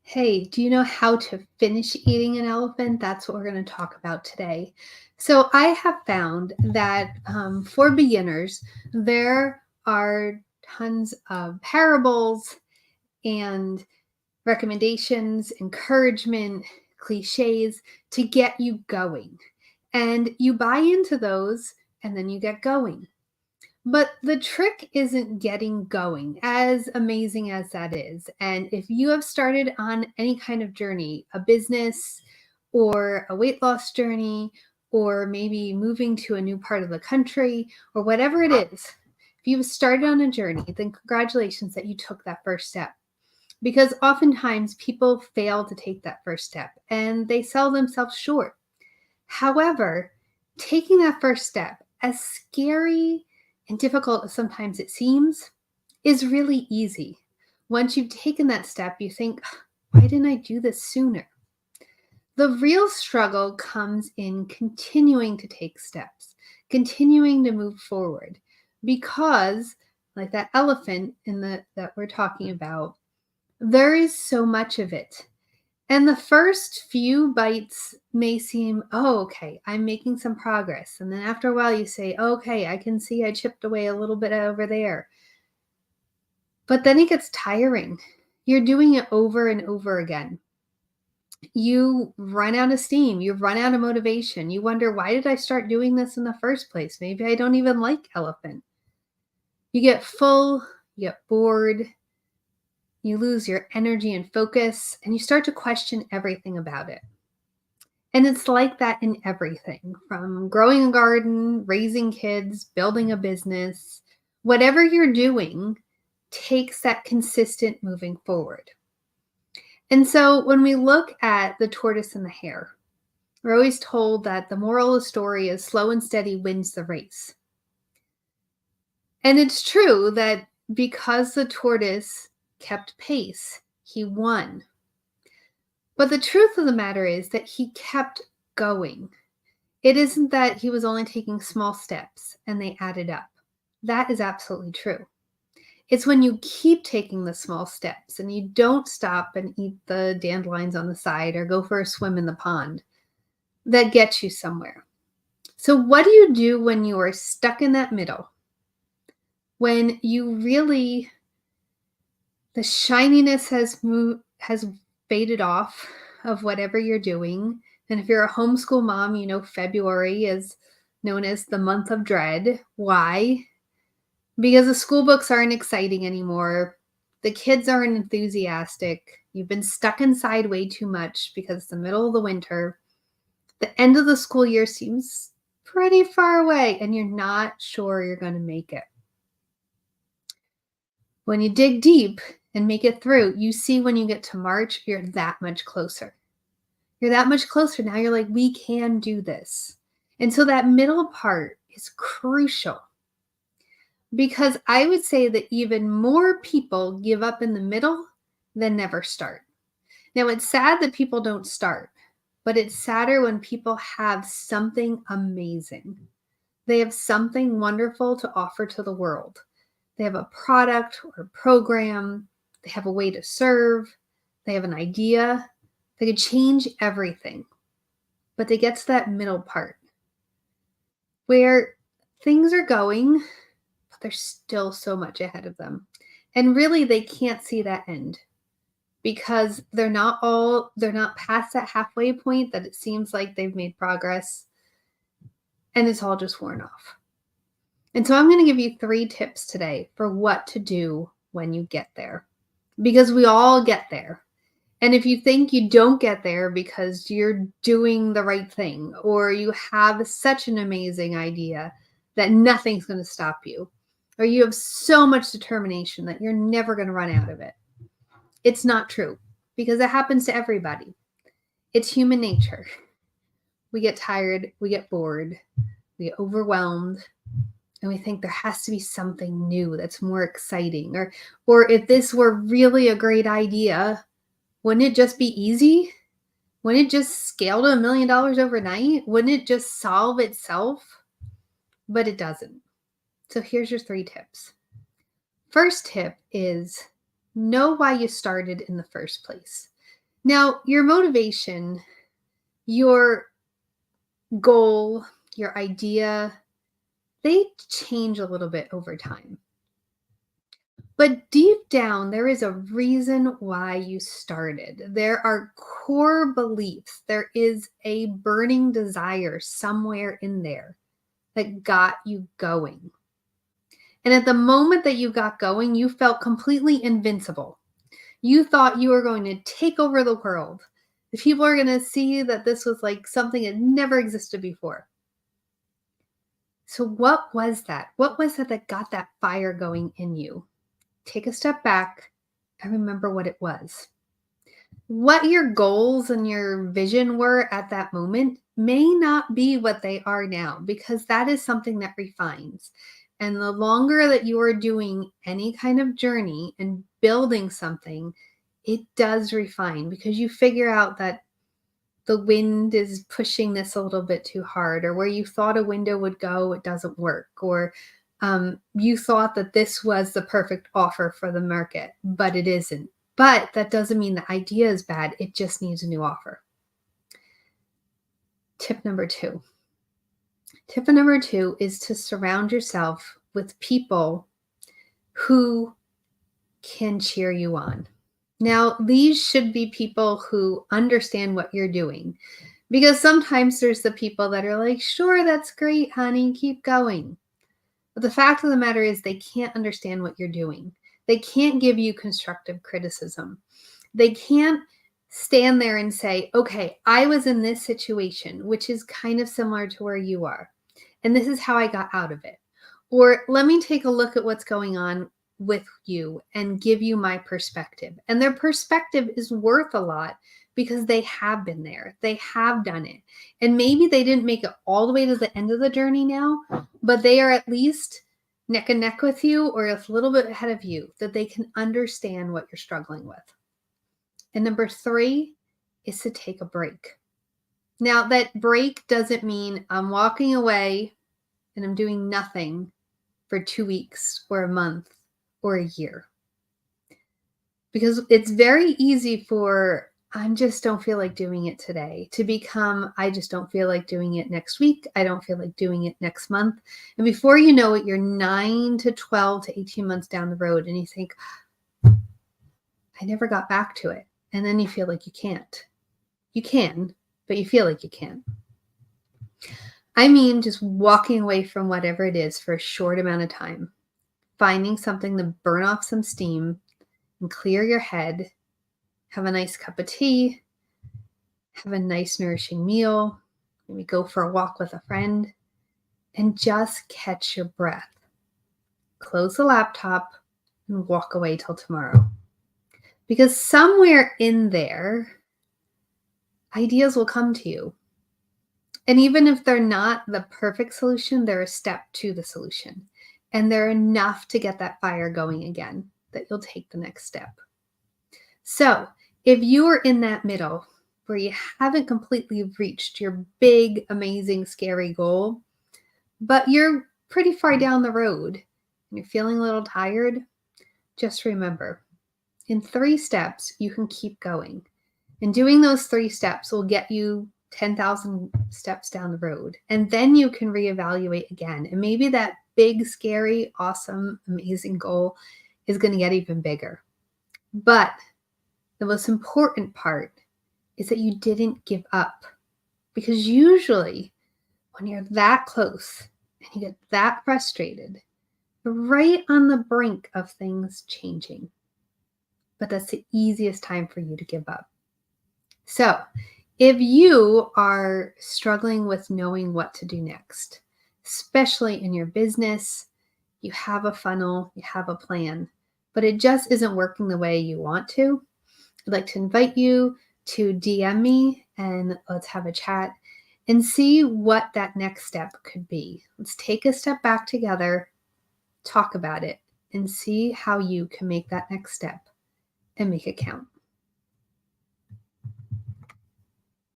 Hey, do you know how to finish eating an elephant? That's what we're going to talk about today. So, I have found that for beginners, there are tons of parables and recommendations, encouragement, cliches to get you going. And you buy into those and then you get going. But the trick isn't getting going, as amazing as that is. And if you have started on any kind of journey, a business or a weight loss journey, or maybe moving to a new part of the country, or whatever it is, if you've started on a journey, then congratulations that you took that first step. Because oftentimes people fail to take that first step and they sell themselves short. However, taking that first step, as scary and difficult as sometimes it seems, is really easy. Once you've taken that step, you think, why didn't I do this sooner? The real struggle comes in continuing to take steps, continuing to move forward, because, like that elephant that we're talking about, there is so much of it. And the first few bites may seem, oh, okay, I'm making some progress. And then after a while, you say, okay, I can see I chipped away a little bit over there. But then it gets tiring. You're doing it over and over again. You run out of steam. You run out of motivation. You wonder, why did I start doing this in the first place? Maybe I don't even like elephant. You get full, you get bored, you lose your energy and focus, and you start to question everything about it. And it's like that in everything from growing a garden, raising kids, building a business. Whatever you're doing takes that consistent moving forward. And so when we look at the tortoise and the hare, we're always told that the moral of the story is slow and steady wins the race. And it's true that because the tortoise kept pace, he won. But the truth of the matter is that he kept going. It isn't that he was only taking small steps and they added up. That is absolutely true. It's when you keep taking the small steps and you don't stop and eat the dandelions on the side or go for a swim in the pond that gets you somewhere. So, what do you do when you are stuck in that middle? When you really, the shininess has faded off of whatever you're doing. And if you're a homeschool mom, you know February is known as the month of dread. Why? Because the school books aren't exciting anymore. The kids aren't enthusiastic. You've been stuck inside way too much because it's the middle of the winter. The end of the school year seems pretty far away and you're not sure you're going to make it. When you dig deep and make it through, you see when you get to March, you're that much closer. You're that much closer. Now you're like, we can do this. And so that middle part is crucial because I would say that even more people give up in the middle than never start. Now, it's sad that people don't start, but it's sadder when people have something amazing. They have something wonderful to offer to the world. They have a product or a program. They have a way to serve. They have an idea. They could change everything. But they get to that middle part where things are going, but there's still so much ahead of them. And really, they can't see that end because they're not past that halfway point that it seems like they've made progress and it's all just worn off. And so I'm going to give you 3 tips today for what to do when you get there, because we all get there. And if you think you don't get there because you're doing the right thing or you have such an amazing idea that nothing's going to stop you, or you have so much determination that you're never going to run out of it, it's not true because it happens to everybody. It's human nature. We get tired, we get bored, we get overwhelmed, and we think there has to be something new that's more exciting. Or if this were really a great idea, wouldn't it just be easy? Wouldn't it just scale to $1 million overnight? Wouldn't it just solve itself? But it doesn't. So here's your 3 tips. First tip is know why you started in the first place. Now, your motivation, your goal, your idea, they change a little bit over time. But deep down, there is a reason why you started. There are core beliefs. There is a burning desire somewhere in there that got you going. And at the moment that you got going, you felt completely invincible. You thought you were going to take over the world. The people are going to see that this was like something that never existed before. So, what was that? What was it that got that fire going in you? Take a step back and remember what it was. What your goals and your vision were at that moment may not be what they are now, because that is something that refines. And the longer that you are doing any kind of journey and building something, it does refine, because you figure out that the wind is pushing this a little bit too hard, or where you thought a window would go, it doesn't work, or you thought that this was the perfect offer for the market, but it isn't. But that doesn't mean the idea is bad. It just needs a new offer. Tip number two. Tip number two is to surround yourself with people who can cheer you on. Now, these should be people who understand what you're doing, because sometimes there's the people that are like, sure, that's great, honey, keep going. But the fact of the matter is, they can't understand what you're doing. They can't give you constructive criticism. They can't stand there and say, okay, I was in this situation, which is kind of similar to where you are, and this is how I got out of it. Or let me take a look at what's going on with you and give you my perspective. And their perspective is worth a lot because they have been there. They have done it. And maybe they didn't make it all the way to the end of the journey now, but they are at least neck and neck with you, or a little bit ahead of you, that they can understand what you're struggling with. And number three is to take a break. Now, that break doesn't mean I'm walking away and I'm doing nothing for 2 weeks or a month or a year. Because it's very easy for I just don't feel like doing it today to become I just don't feel like doing it next week. I don't feel like doing it next month. And before you know it, you're 9 to 12 to 18 months down the road and you think, I never got back to it. And then you feel like you can't. You can, but you feel like you can't. I mean, just walking away from whatever it is for a short amount of time, finding something to burn off some steam and clear your head, have a nice cup of tea, have a nice nourishing meal, maybe go for a walk with a friend, and just catch your breath. Close the laptop and walk away till tomorrow. Because somewhere in there, ideas will come to you. And even if they're not the perfect solution, they're a step to the solution. And they're enough to get that fire going again, that you'll take the next step. So if you are in that middle where you haven't completely reached your big, amazing, scary goal, but you're pretty far down the road and you're feeling a little tired, just remember, in 3 steps, you can keep going. And doing those 3 steps will get you 10,000 steps down the road. And then you can reevaluate again. And maybe that big, scary, awesome, amazing goal is going to get even bigger. But the most important part is that you didn't give up. Because usually when you're that close and you get that frustrated, you're right on the brink of things changing. But that's the easiest time for you to give up. So if you are struggling with knowing what to do next, especially in your business, you have a funnel, you have a plan, but it just isn't working the way you want to, I'd like to invite you to DM me and let's have a chat and see what that next step could be. Let's take a step back together, talk about it, and see how you can make that next step and make it count.